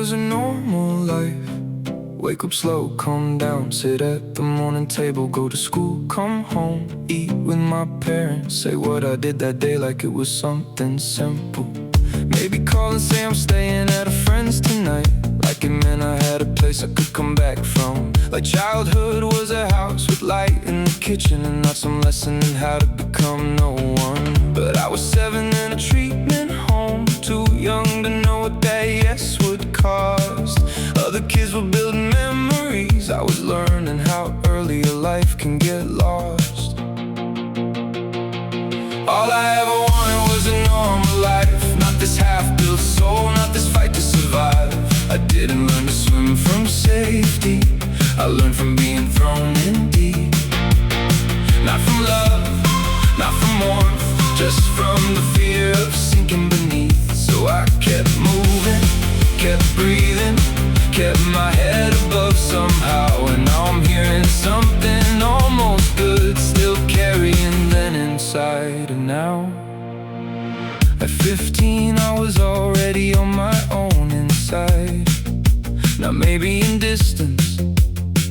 was a normal life. Wake up slow, calm down, sit at the morning table, go to school, come home, eat with my parents, say what I did that day like it was something simple. Maybe call and say I'm staying at a friend's tonight, like it meant I had a place I could come back from. Like childhood was a house with light in the kitchen, and not some lesson in how to become no one. But I was 7 in a treatment home, too young to know what that yes would cost. Other kids were building memories, I was learning how early a life can get lost. All I ever wanted was a normal life, not this half-built soul, not this fight to survive. I didn't learn to swim from safety, I learned from being thrown in deep. Not from love, not from warmth, just from the fear of sinking beneath. So I kept moving, kept breathing, kept my head above somehow. And now I'm hearing something almost good, still carrying then inside. And now at 15 I was already on my own inside. Now maybe in distance,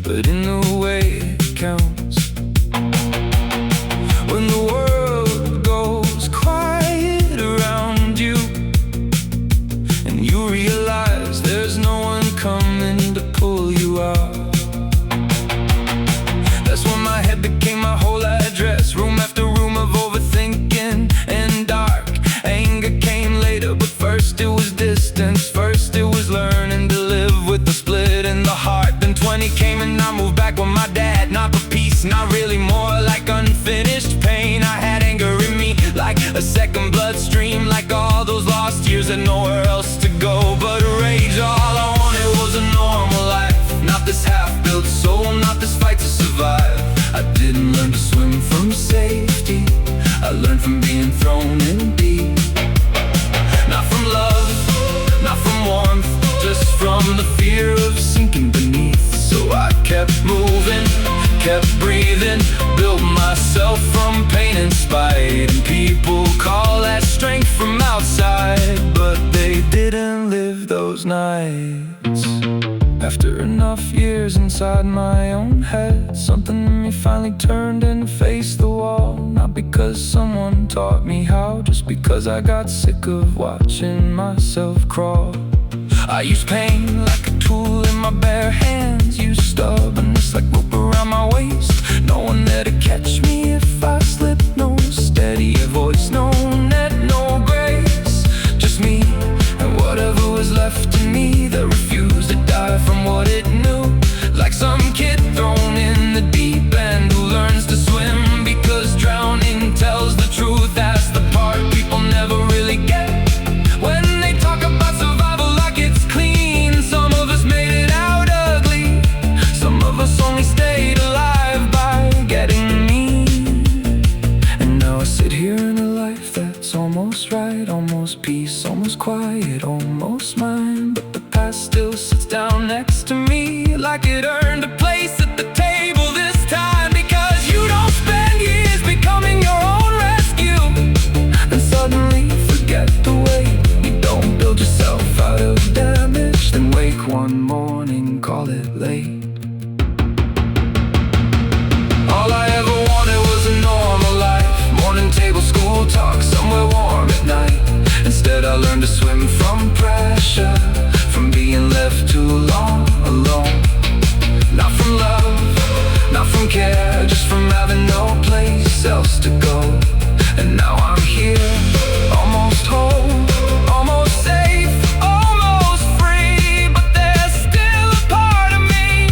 but in the way it counts. When the world goes quiet around you, and you realize there's no one coming to pull you out, that's when my head became my whole address. Room after room of overthinking and dark anger came later, but first it was distance. First it was learning to live with the split in the heart. Then 20 came and I moved back with my dad. Not for peace, not really, more like unfinished pain. I had anger in me like a second bloodstream, like all those lost years and nowhere else to go but rage. All I wanted was a normal life, not this half-built soul, not this fight to survive. I didn't learn to swim from safety, I learned from being thrown in deep. Not from love, not from warmth, just from the fear of sinking beneath. So I kept moving, kept breathing, built myself from pain and spite. And people call that strength from outside, but they didn't live those nights. After enough years inside my own head, something in me finally turned and faced the wall. Not because someone taught me how, just because I got sick of watching myself crawl. I used pain like a tool in my bare hands, used stubbornness like rope around my waist. No one there to catch me if I slipped, no steady voice, no net, no grace. Just me and whatever was left in me that refused to die from what it knew. Like some kid thrown in the deep end who learns to swim because drowning tells the truth. That's the part people never really get when they talk about survival like it's clean. Some of us made it out ugly, some of us only stayed alive by getting mean. And now I sit here in a life that's almost right, almost peace, almost quiet, almost mine. But the past still sits down next to me like it earned a place at the table this time. Because you don't spend years becoming your own rescue and suddenly forget the way. You don't build yourself out of damage, then wake one morning, call it late. All I ever wanted was a normal life, morning table, school talk, somewhere warm at night. Instead I learned to swim from pressure, from being left too long alone. Not from love, not from care, just from having no place else to go. And now I'm here, almost whole, almost safe, almost free. But there's still a part of me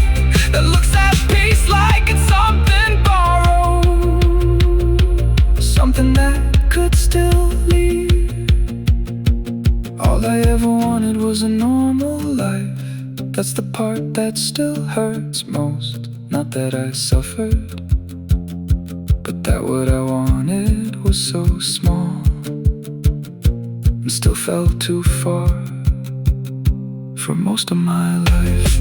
that looks at peace like it's something borrowed, something that could still leave. All I ever wanted was a normal life, that's the part that still hurts most. Not that I suffered, but that what I wanted was so small and still felt too far for most of my life.